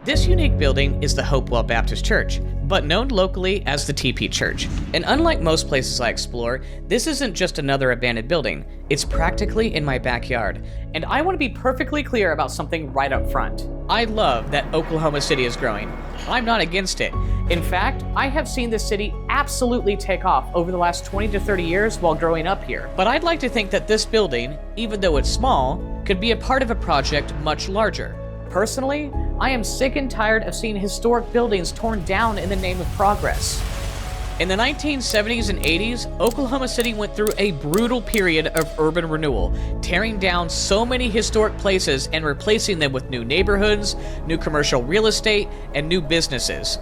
This unique building is the Hopewell Baptist Church, but known locally as the TeePee Church. And unlike most places I explore, this isn't just another abandoned building. It's practically in my backyard. And I want to be perfectly clear about something right up front. I love that Oklahoma City is growing. I'm not against it. In fact, I have seen this city absolutely take off over the last 20 to 30 years while growing up here. But I'd like to think that this building, even though it's small, could be a part of a project much larger. Personally, I am sick and tired of seeing historic buildings torn down in the name of progress. In the 1970s and 80s, Oklahoma City went through a brutal period of urban renewal, tearing down so many historic places and replacing them with new neighborhoods, new commercial real estate, and new businesses.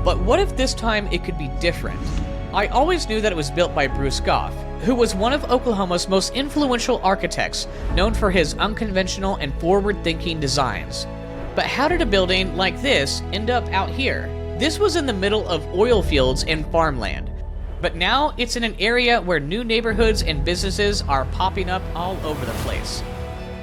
But what if this time it could be different? I always knew that it was built by Goff, who was one of Oklahoma's most influential architects, known for his unconventional and forward-thinking designs. But how did a building like this end up out here? This was in the middle of oil fields and farmland. But now it's in an area where new neighborhoods and businesses are popping up all over the place.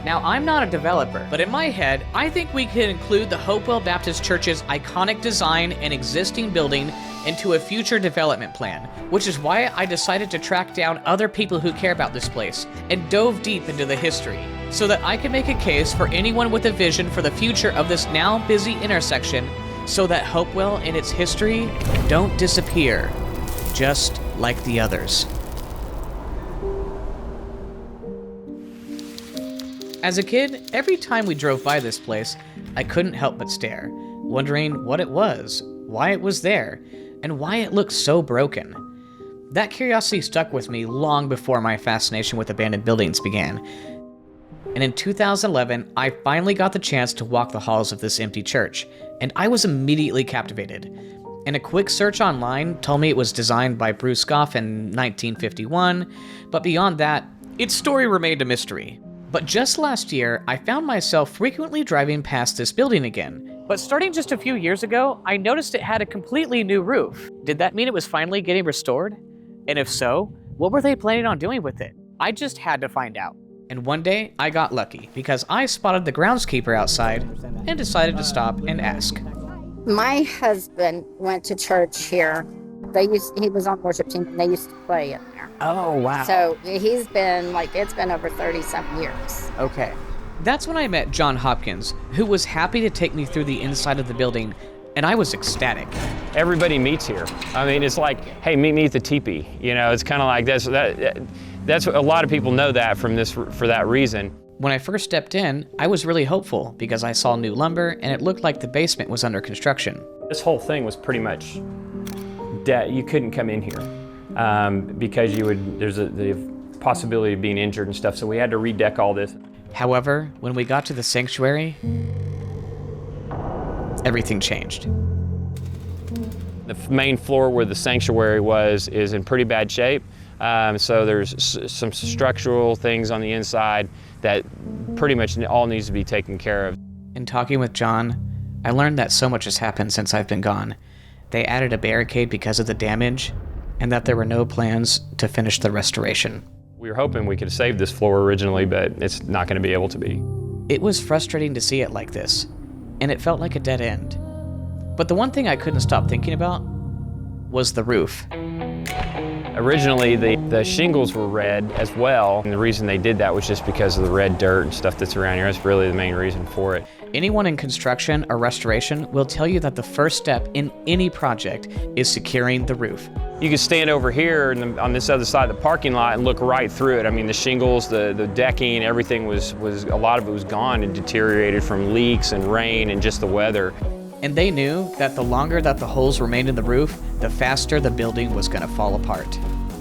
Now, I'm not a developer, but in my head, I think we could include the Hopewell Baptist Church's iconic design and existing building into a future development plan, which is why I decided to track down other people who care about this place and dove deep into the history, so that I could make a case for anyone with a vision for the future of this now busy intersection, so that Hopewell and its history don't disappear, just like the others. As a kid, every time we drove by this place, I couldn't help but stare, wondering what it was, why it was there, and why it looked so broken. That curiosity stuck with me long before my fascination with abandoned buildings began. And in 2011, I finally got the chance to walk the halls of this empty church, and I was immediately captivated. And a quick search online told me it was designed by Goff in 1951, but beyond that, its story remained a mystery. But just last year, I found myself frequently driving past this building again. But starting just a few years ago, I noticed it had a completely new roof. Did that mean it was finally getting restored? And if so, what were they planning on doing with it? I just had to find out. And one day, I got lucky because I spotted the groundskeeper outside and decided to stop and ask. My husband went to church here. He was on worship team and they used to play in there. Oh, wow. So he's been it's been over 30-something years. Okay. That's when I met John Hopkins, who was happy to take me through the inside of the building, and I was ecstatic. Everybody meets here. I mean, it's like, hey, meet me at the teepee. You know, it's kind of like this. That's a lot of people know that for that reason. When I first stepped in, I was really hopeful because I saw new lumber and it looked like the basement was under construction. This whole thing was pretty much dead. You couldn't come in here because there's the possibility of being injured and stuff. So we had to redeck all this. However, when we got to the sanctuary, everything changed. The main floor where the sanctuary is in pretty bad shape. So there's some structural things on the inside that pretty much all needs to be taken care of. In talking with John, I learned that so much has happened since I've been gone. They added a barricade because of the damage, and that there were no plans to finish the restoration. We were hoping we could have saved this floor originally, but it's not going to be able to be. It was frustrating to see it like this, and it felt like a dead end. But the one thing I couldn't stop thinking about was the roof. Originally, the shingles were red as well, and the reason they did that was just because of the red dirt and stuff that's around here. That's really the main reason for it. Anyone in construction or restoration will tell you that the first step in any project is securing the roof. You can stand over here on this other side of the parking lot and look right through it. I mean, the shingles, the decking, everything was a lot of it was gone and deteriorated from leaks and rain and just the weather. And they knew that the longer that the holes remained in the roof, the faster the building was going to fall apart.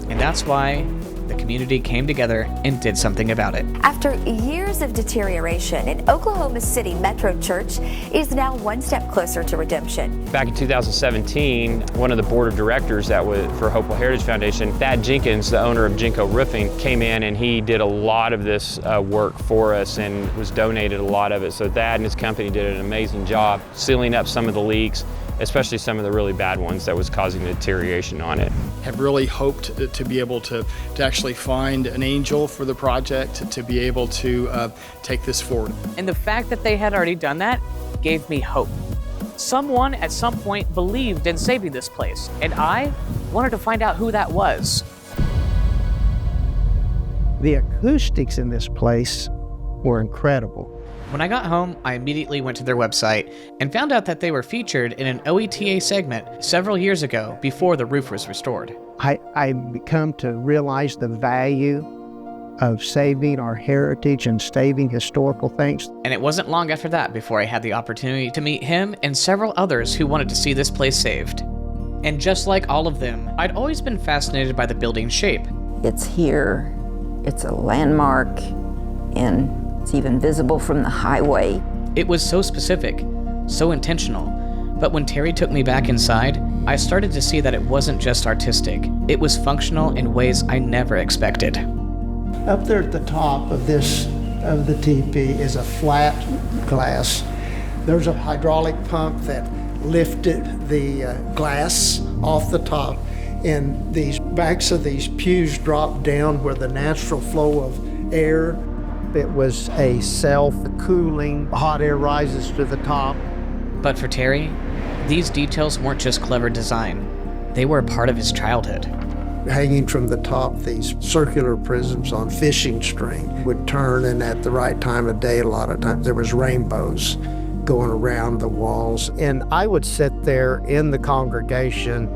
And that's why the community came together and did something about it. After years of deterioration, an Oklahoma City Metro Church is now one step closer to redemption. Back in 2017, one of the board of directors that was for Hopewell Heritage Foundation, Thad Jenkins, the owner of Jinko Roofing, came in and he did a lot of this work for us and was donated a lot of it. So Thad and his company did an amazing job sealing up some of the leaks, especially some of the really bad ones that was causing the deterioration on it. Have really hoped to be able to actually find an angel for the project, to be able to take this forward. And the fact that they had already done that gave me hope. Someone at some point believed in saving this place, and I wanted to find out who that was. The acoustics in this place were incredible. When I got home, I immediately went to their website and found out that they were featured in an OETA segment several years ago before the roof was restored. I come to realize the value of saving our heritage and saving historical things. And it wasn't long after that before I had the opportunity to meet him and several others who wanted to see this place saved. And just like all of them, I'd always been fascinated by the building's shape. It's here, it's a landmark, and it's even visible from the highway. It was so specific, so intentional. But when Terry took me back inside, I started to see that it wasn't just artistic. It was functional in ways I never expected. Up there at the top of the TeePee is a flat glass. There's a hydraulic pump that lifted the glass off the top, and these backs of these pews drop down where the natural flow of air. It was a self-cooling, hot air rises to the top. But for Terry, these details weren't just clever design. They were a part of his childhood. Hanging from the top, these circular prisms on fishing string would turn, and at the right time of day, a lot of times there was rainbows going around the walls. And I would sit there in the congregation,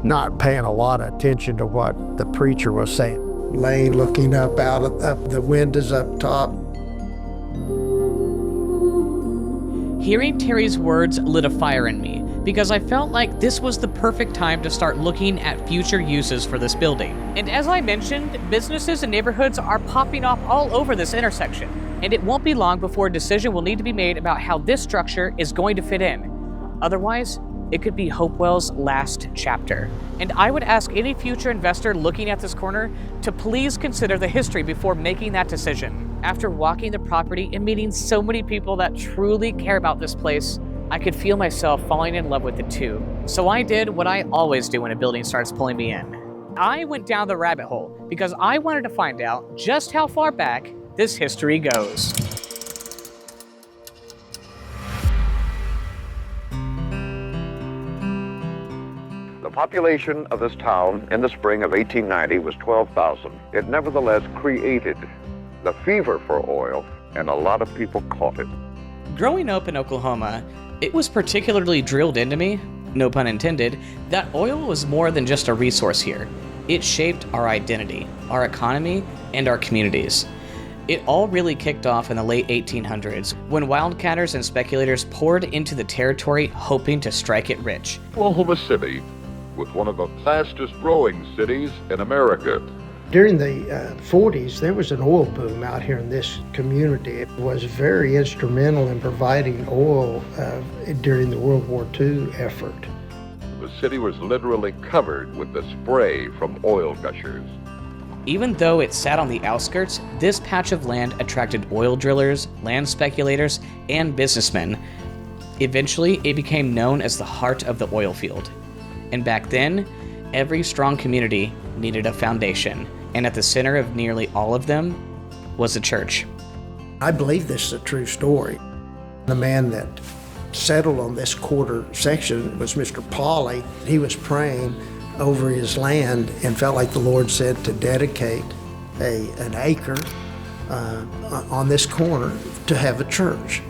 not paying a lot of attention to what the preacher was saying. Laying, looking up the windows up top. Hearing Terry's words lit a fire in me because I felt like this was the perfect time to start looking at future uses for this building. And as I mentioned, businesses and neighborhoods are popping up all over this intersection, and it won't be long before a decision will need to be made about how this structure is going to fit in. Otherwise, it could be Hopewell's last chapter. And I would ask any future investor looking at this corner to please consider the history before making that decision. After walking the property and meeting so many people that truly care about this place, I could feel myself falling in love with it too. So I did what I always do when a building starts pulling me in. I went down the rabbit hole because I wanted to find out just how far back this history goes. The population of this town in the spring of 1890 was 12,000. It nevertheless created the fever for oil, and a lot of people caught it. Growing up in Oklahoma, it was particularly drilled into me, no pun intended, that oil was more than just a resource here. It shaped our identity, our economy, and our communities. It all really kicked off in the late 1800s when wildcatters and speculators poured into the territory hoping to strike it rich. Oklahoma City was one of the fastest growing cities in America. During the 40s, there was an oil boom out here in this community. It was very instrumental in providing oil during the World War II effort. The city was literally covered with the spray from oil gushers. Even though it sat on the outskirts, this patch of land attracted oil drillers, land speculators, and businessmen. Eventually, it became known as the heart of the oil field. And back then, every strong community needed a foundation, and at the center of nearly all of them was a church. I believe this is a true story. The man that settled on this quarter section was Mr. Pauley. He was praying over his land and felt like the Lord said to dedicate an acre on this corner to have a church.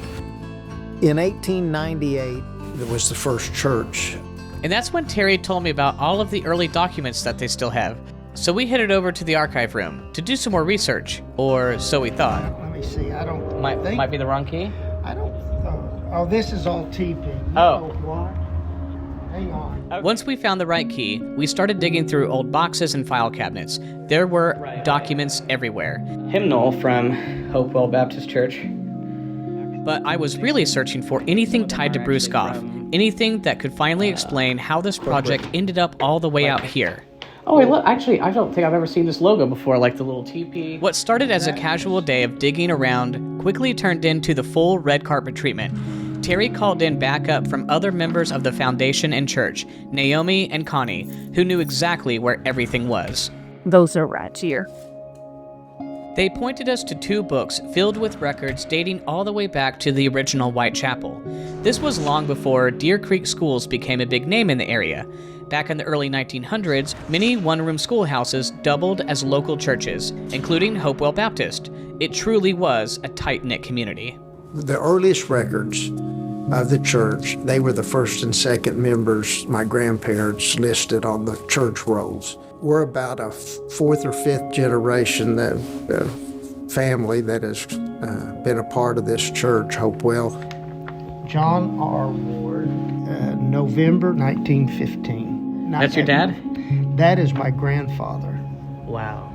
In 1898, there was the first church. And that's when Terry told me about all of the early documents that they still have. So we headed over to the archive room to do some more research, or so we thought. Let me see, I don't Might be the wrong key? I don't, oh, this is all TeePee. Oh. What? Hang on. Once we found the right key, we started digging through old boxes and file cabinets. There were documents everywhere. Hymnal from Hopewell Baptist Church. But I was really searching for anything tied to Bruce Goff, anything that could finally explain how this project ended up all the way out here. Oh, wait, look, actually, I don't think I've ever seen this logo before, like the little TeePee. What started as a casual day of digging around quickly turned into the full red carpet treatment. Terry called in backup from other members of the foundation and church, Naomi and Connie, who knew exactly where everything was. Those are right here. They pointed us to 2 books filled with records dating all the way back to the original Whitechapel. This was long before Deer Creek schools became a big name in the area. Back in the early 1900s, many one-room schoolhouses doubled as local churches, including Hopewell Baptist. It truly was a tight-knit community. The earliest records of the church, they were the first and second members, my grandparents, listed on the church rolls. We're about a fourth or fifth generation family that has been a part of this church, Hopewell. John R. Ward, November 1915. That's your dad? That is my grandfather. Wow.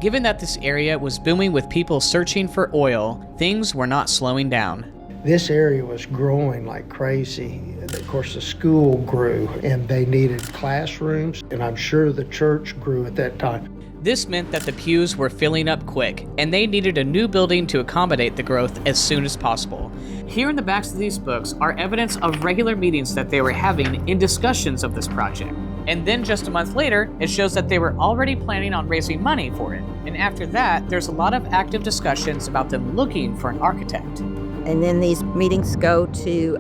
Given that this area was booming with people searching for oil, things were not slowing down. This area was growing like crazy. Of course, the school grew, and they needed classrooms, and I'm sure the church grew at that time. This meant that the pews were filling up quick, and they needed a new building to accommodate the growth as soon as possible. Here in the backs of these books are evidence of regular meetings that they were having in discussions of this project. And then just a month later, it shows that they were already planning on raising money for it. And after that, there's a lot of active discussions about them looking for an architect. And then these meetings go to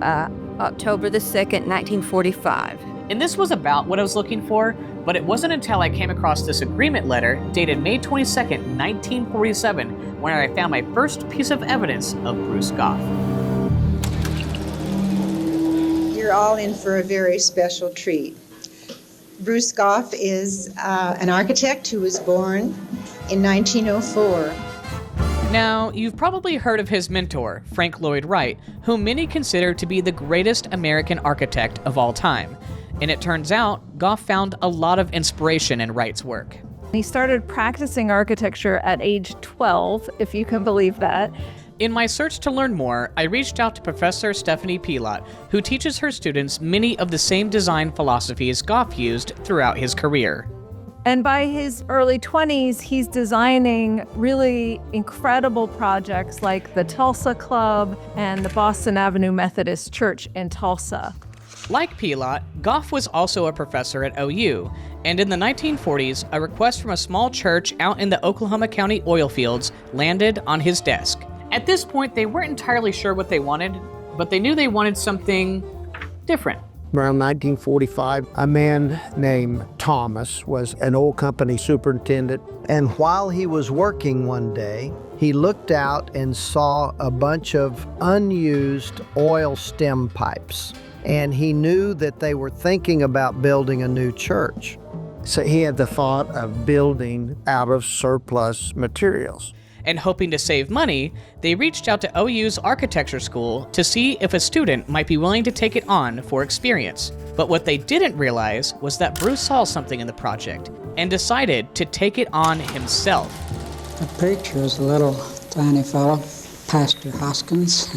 October the 2nd, 1945. And this was about what I was looking for, but it wasn't until I came across this agreement letter dated May 22nd, 1947, when I found my first piece of evidence of Bruce Goff. You're all in for a very special treat. Bruce Goff is an architect who was born in 1904. Now, you've probably heard of his mentor, Frank Lloyd Wright, whom many consider to be the greatest American architect of all time. And it turns out, Goff found a lot of inspiration in Wright's work. He started practicing architecture at age 12, if you can believe that. In my search to learn more, I reached out to Professor Stephanie Pielot, who teaches her students many of the same design philosophies Goff used throughout his career. And by his early 20s, he's designing really incredible projects like the Tulsa Club and the Boston Avenue Methodist Church in Tulsa. Like Pielot, Goff was also a professor at OU, and in the 1940s, a request from a small church out in the Oklahoma County oil fields landed on his desk. At this point, they weren't entirely sure what they wanted, but they knew they wanted something different. Around 1945, a man named Thomas was an oil company superintendent. And while he was working one day, he looked out and saw a bunch of unused oil stem pipes. And he knew that they were thinking about building a new church. So he had the thought of building out of surplus materials. And hoping to save money, they reached out to OU's architecture school to see if a student might be willing to take it on for experience. But what they didn't realize was that Bruce saw something in the project and decided to take it on himself. The preacher was a little tiny fellow, Pastor Hoskins.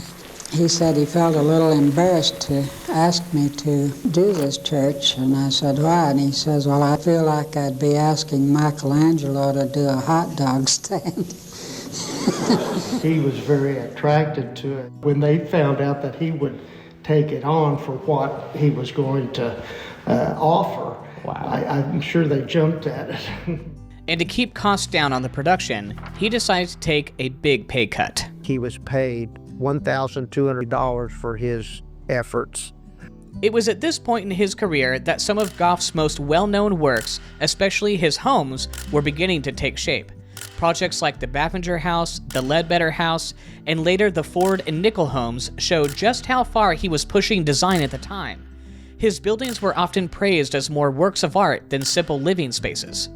He said he felt a little embarrassed to ask me to do this church, and I said, why? And he says, well, I feel like I'd be asking Michelangelo to do a hot dog stand. He was very attracted to it. When they found out that he would take it on for what he was going to offer, wow. I'm sure they jumped at it. And to keep costs down on the production, he decided to take a big pay cut. He was paid $1,200 for his efforts. It was at this point in his career that some of Goff's most well-known works, especially his homes, were beginning to take shape. Projects like the Baffinger House, the Ledbetter House, and later the Ford and Nickel homes showed just how far he was pushing design at the time. His buildings were often praised as more works of art than simple living spaces.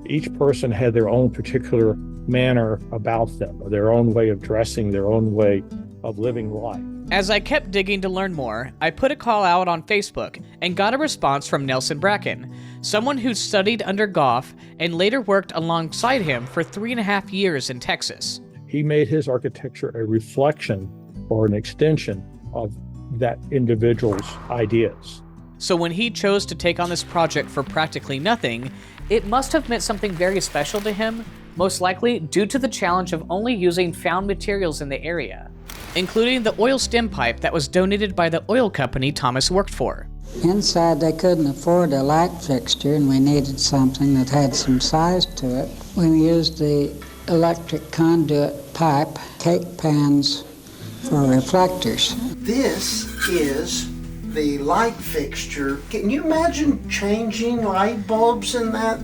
Each person had their own particular manner about them, their own way of dressing, their own way of living life. As I kept digging to learn more, I put a call out on Facebook and got a response from Nelson Bracken, someone who studied under Goff and later worked alongside him for 3.5 years in Texas. He made his architecture a reflection or an extension of that individual's ideas. So when he chose to take on this project for practically nothing, it must have meant something very special to him, most likely due to the challenge of only using found materials in the area, including the oil stem pipe that was donated by the oil company Thomas worked for. Inside, they couldn't afford a light fixture, and we needed something that had some size to it. We used the electric conduit pipe, cake pans for reflectors. This is the light fixture. Can you imagine changing light bulbs in that?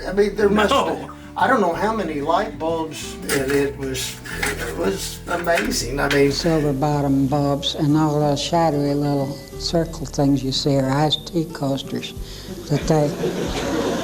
I mean, there must be, I don't know how many light bulbs, and it was amazing. I mean, silver bottom bulbs and all those shadowy little circle things you see are iced tea coasters that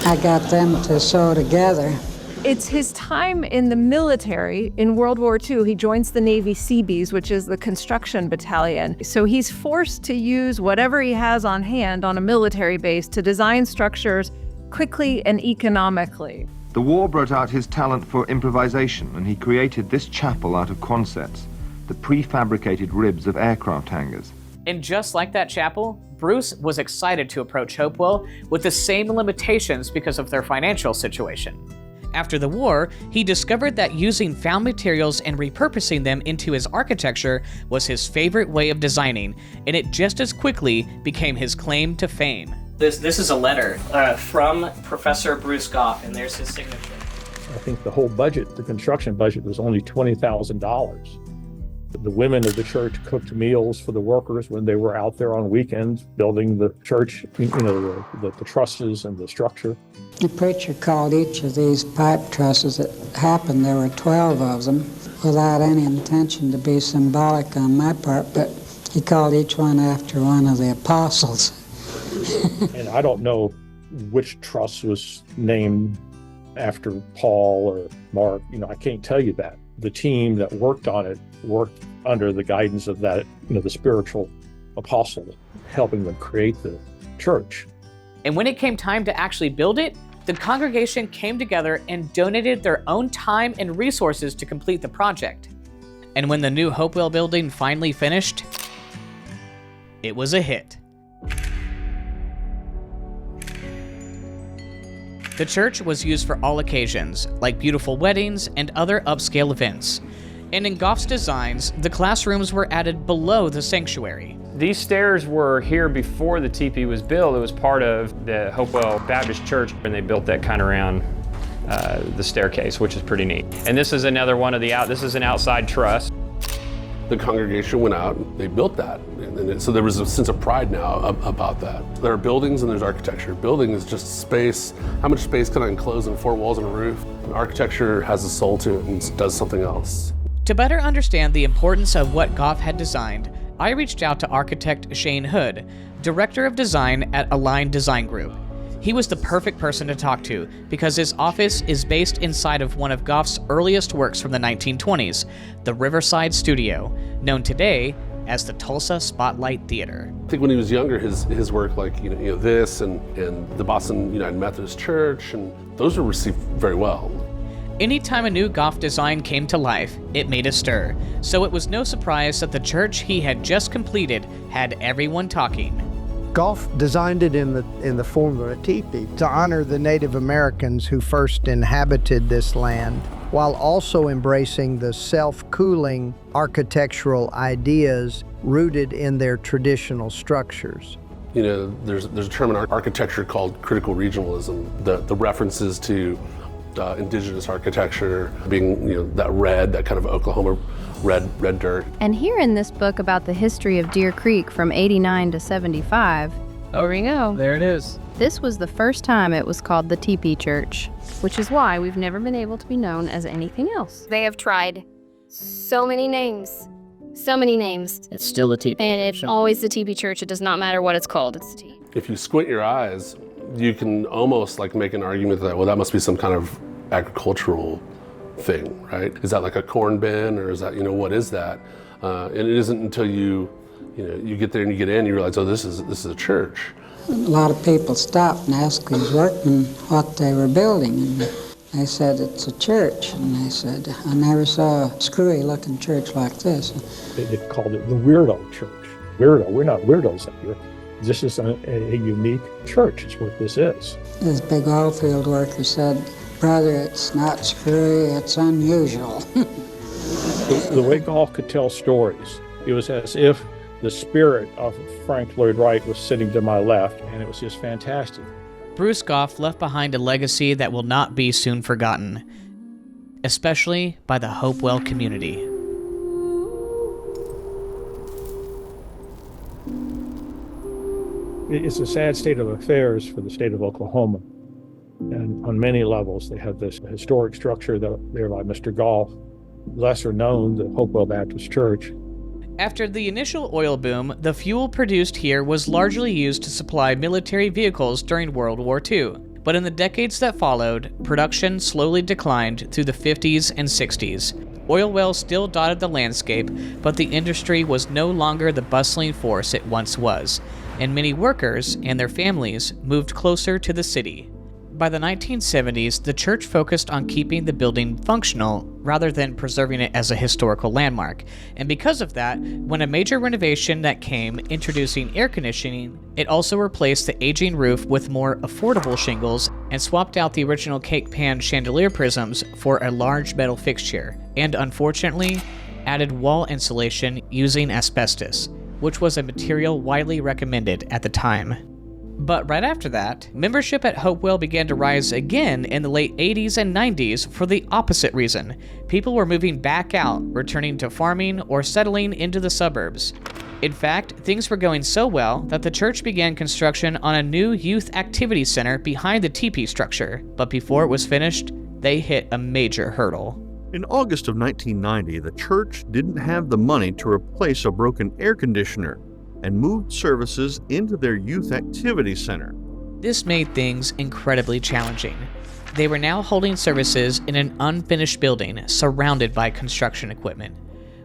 I got them to sew together. It's his time in the military. In World War II, he joins the Navy Seabees, which is the construction battalion. So he's forced to use whatever he has on hand on a military base to design structures quickly and economically. The war brought out his talent for improvisation, and he created this chapel out of quonsets, the prefabricated ribs of aircraft hangars. And just like that chapel, Bruce was excited to approach Hopewell with the same limitations because of their financial situation. After the war, he discovered that using found materials and repurposing them into his architecture was his favorite way of designing, and it just as quickly became his claim to fame. This is a letter from Professor Bruce Goff, and there's his signature. I think the whole budget, the construction budget, was only $20,000. The women of the church cooked meals for the workers when they were out there on weekends building the church, the trusses and the structure. The preacher called each of these pipe trusses. It happened there were 12 of them without any intention to be symbolic on my part, but he called each one after one of the apostles. And I don't know which truss was named after Paul or Mark. I can't tell you that. The team that worked on it worked under the guidance of that, the spiritual apostle, helping them create the church. And when it came time to actually build it, the congregation came together and donated their own time and resources to complete the project. And when the new Hopewell building finally finished, it was a hit. The church was used for all occasions, like beautiful weddings and other upscale events. And in Goff's designs, the classrooms were added below the sanctuary. These stairs were here before the TeePee was built. It was part of the Hopewell Baptist Church, and they built that kind of around the staircase, which is pretty neat. And this is another one of this is an outside truss. The congregation went out, they built that. And so there was a sense of pride now about that. There are buildings and there's architecture. Building is just space. How much space can I enclose in 4 walls and a roof? And architecture has a soul to it and does something else. To better understand the importance of what Goff had designed, I reached out to architect Shane Hood, Director of Design at Align Design Group. He was the perfect person to talk to because his office is based inside of one of Goff's earliest works from the 1920s, the Riverside Studio, known today as the Tulsa Spotlight Theater. I think when he was younger, his work like this and the Boston United Methodist Church, and those were received very well. Anytime a new Goff design came to life, it made a stir, so it was no surprise that the church he had just completed had everyone talking. Goff designed it in the form of a teepee to honor the Native Americans who first inhabited this land, while also embracing the self-cooling architectural ideas rooted in their traditional structures. There's a term in architecture called critical regionalism. The references to indigenous architecture being that kind of Oklahoma red dirt. And here in this book about the history of Deer Creek from 89 to 75, there we go. There it is. This was the first time it was called the TeePee Church, which is why we've never been able to be known as anything else. They have tried so many names. It's still the TeePee. And it's always the TeePee Church. It does not matter what it's called, it's the TeePee. If you squint your eyes, you can almost make an argument that, that must be some kind of agricultural thing, right? Is that like a corn bin, or is that, what is that? And it isn't until you get there and you get in, you realize, this is a church. A lot of people stopped and asked these workmen what they were building, and they said, it's a church. And they said, I never saw a screwy-looking church like this. They called it the weirdo church. Weirdo, we're not weirdos up here. This is a unique church, is what this is. This big oil field worker said, brother, it's not screwy, it's unusual. The way Goff could tell stories, it was as if the spirit of Frank Lloyd Wright was sitting to my left, and it was just fantastic. Bruce Goff left behind a legacy that will not be soon forgotten. especially by the Hopewell community. It's a sad state of affairs for the state of Oklahoma. And on many levels, they have this historic structure there by Mr. Goff, lesser known, the Hopewell Baptist Church. After the initial oil boom, the fuel produced here was largely used to supply military vehicles during World War II. But in the decades that followed, production slowly declined through the 50s and 60s. Oil wells still dotted the landscape, but the industry was no longer the bustling force it once was, and many workers and their families moved closer to the city. By the 1970s, the church focused on keeping the building functional rather than preserving it as a historical landmark. And because of that, when a major renovation that came, introducing air conditioning, it also replaced the aging roof with more affordable shingles and swapped out the original cake pan chandelier prisms for a large metal fixture, and unfortunately, added wall insulation using asbestos, which was a material widely recommended at the time. But right after that, membership at Hopewell began to rise again in the late 80s and 90s for the opposite reason. People were moving back out, returning to farming or settling into the suburbs. In fact, things were going so well that the church began construction on a new youth activity center behind the TeePee structure. But before it was finished, they hit a major hurdle. In August of 1990, the church didn't have the money to replace a broken air conditioner and moved services into their youth activity center. This made things incredibly challenging. They were now holding services in an unfinished building surrounded by construction equipment.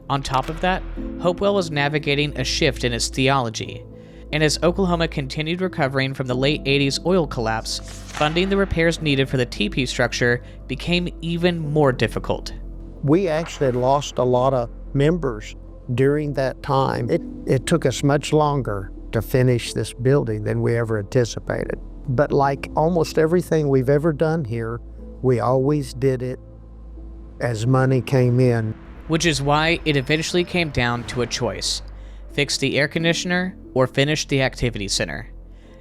On top of that, Hopewell was navigating a shift in its theology. And as Oklahoma continued recovering from the late 80s oil collapse, funding the repairs needed for the TeePee structure became even more difficult. We actually had lost a lot of members during that time. It took us much longer to finish this building than we ever anticipated. But like almost everything we've ever done here, we always did it as money came in. Which is why it eventually came down to a choice: fix the air conditioner or finish the activity center.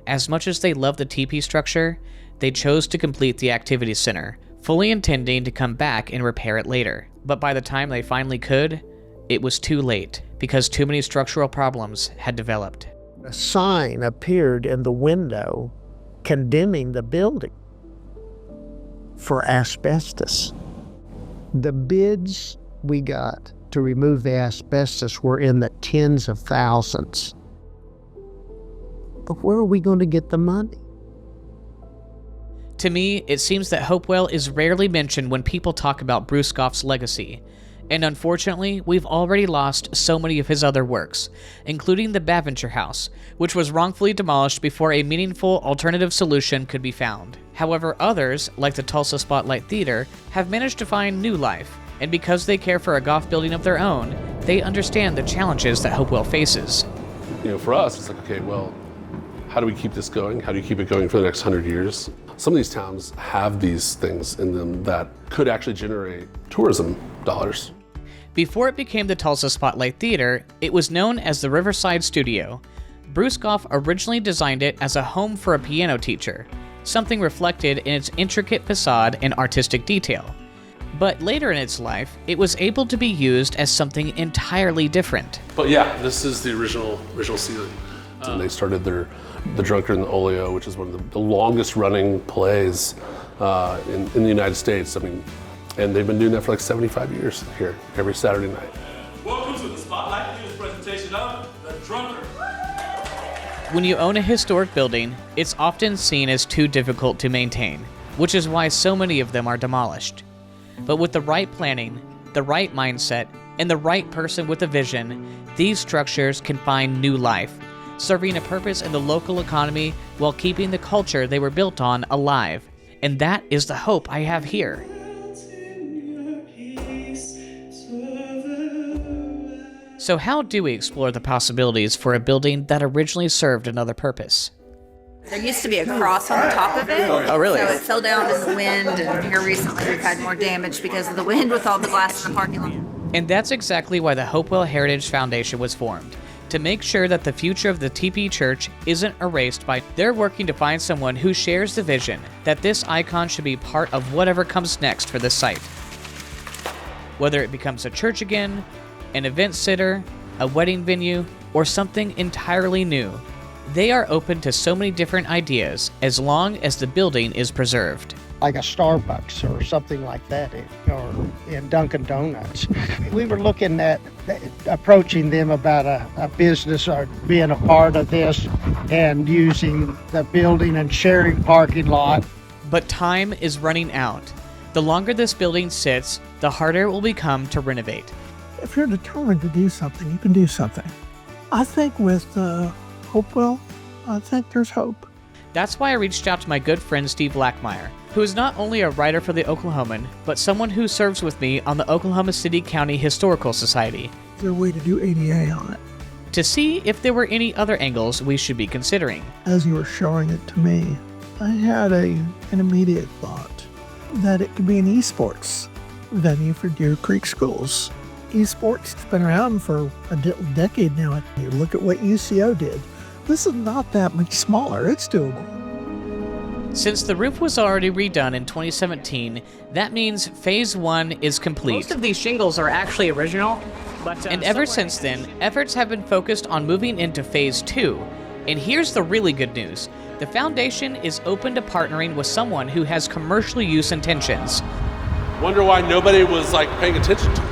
As much as they loved the TeePee structure, they chose to complete the activity center, fully intending to come back and repair it later. But by the time they finally could, it was too late because too many structural problems had developed. A sign appeared in the window condemning the building for asbestos. The bids we got to remove the asbestos were in the tens of thousands. But where are we going to get the money? To me, it seems that Hopewell is rarely mentioned when people talk about Bruce Goff's legacy. And unfortunately, we've already lost so many of his other works, including the Baventure House, which was wrongfully demolished before a meaningful alternative solution could be found. However, others, like the Tulsa Spotlight Theater, have managed to find new life, and because they care for a Goff building of their own, they understand the challenges that Hopewell faces. For us, it's like, okay, well, how do we keep this going? How do you keep it going for the next 100 years? Some of these towns have these things in them that could actually generate tourism dollars. Before it became the Tulsa Spotlight Theater, it was known as the Riverside Studio. Bruce Goff originally designed it as a home for a piano teacher, something reflected in its intricate facade and artistic detail. But later in its life, it was able to be used as something entirely different. But yeah, this is the original ceiling. And they started The Drunkard and the Olio, which is one of the longest running plays in the United States. And they've been doing that for like 75 years here, every Saturday night. Welcome to the Spotlight News presentation of The Drunkard. When you own a historic building, it's often seen as too difficult to maintain, which is why so many of them are demolished. But with the right planning, the right mindset, and the right person with a vision, these structures can find new life, serving a purpose in the local economy while keeping the culture they were built on alive. And that is the hope I have here. So how do we explore the possibilities for a building that originally served another purpose? There used to be a cross on the top of it. Oh, really? So it fell down in the wind, and here recently we've had more damage because of the wind with all the glass in the parking lot. And that's exactly why the Hopewell Heritage Foundation was formed, to make sure that the future of the TeePee Church isn't erased by they're working to find someone who shares the vision that this icon should be part of whatever comes next for the site. whether it becomes a church again, an event center, a wedding venue, or something entirely new. They are open to so many different ideas as long as the building is preserved. Like a Starbucks or something like that, or in Dunkin' Donuts. We were looking at approaching them about a business or being a part of this and using the building and sharing parking lot. But time is running out. The longer this building sits, the harder it will become to renovate. If you're determined to do something, you can do something. I think with Hopewell, I think there's hope. That's why I reached out to my good friend Steve Lackmeyer, who is not only a writer for the Oklahoman, but someone who serves with me on the Oklahoma City County Historical Society. Is there a way to do ADA on it? To see if there were any other angles we should be considering. As you were showing it to me, I had an immediate thought that it could be an esports venue for Deer Creek schools. Esports has been around for a decade now. You look at what UCO did. This is not that much smaller. It's doable. Since the roof was already redone in 2017, that means Phase 1 is complete. Most of these shingles are actually original, but and ever since then, efforts have been focused on moving into Phase 2. And here's the really good news. The foundation is open to partnering with someone who has commercial use intentions. Wonder why nobody was paying attention to it.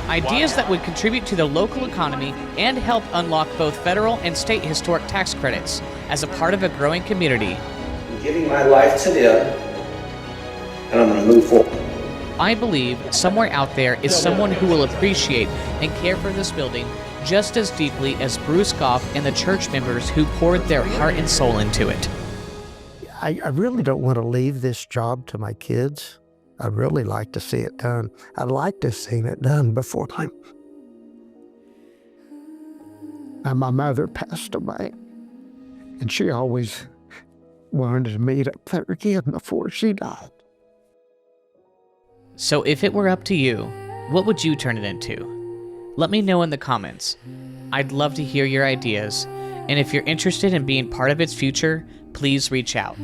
Ideas that would contribute to the local economy and help unlock both federal and state historic tax credits as a part of a growing community. I'm giving my life to them, and I'm going to move forward. I believe somewhere out there is someone who will appreciate and care for this building just as deeply as Bruce Goff and the church members who poured their heart and soul into it. I really don't want to leave this job to my kids. I'd really like to see it done. I'd like to have seen it done before my mother passed away. And she always wanted to meet up there again before she died. So if it were up to you, what would you turn it into? Let me know in the comments. I'd love to hear your ideas. And if you're interested in being part of its future, please reach out.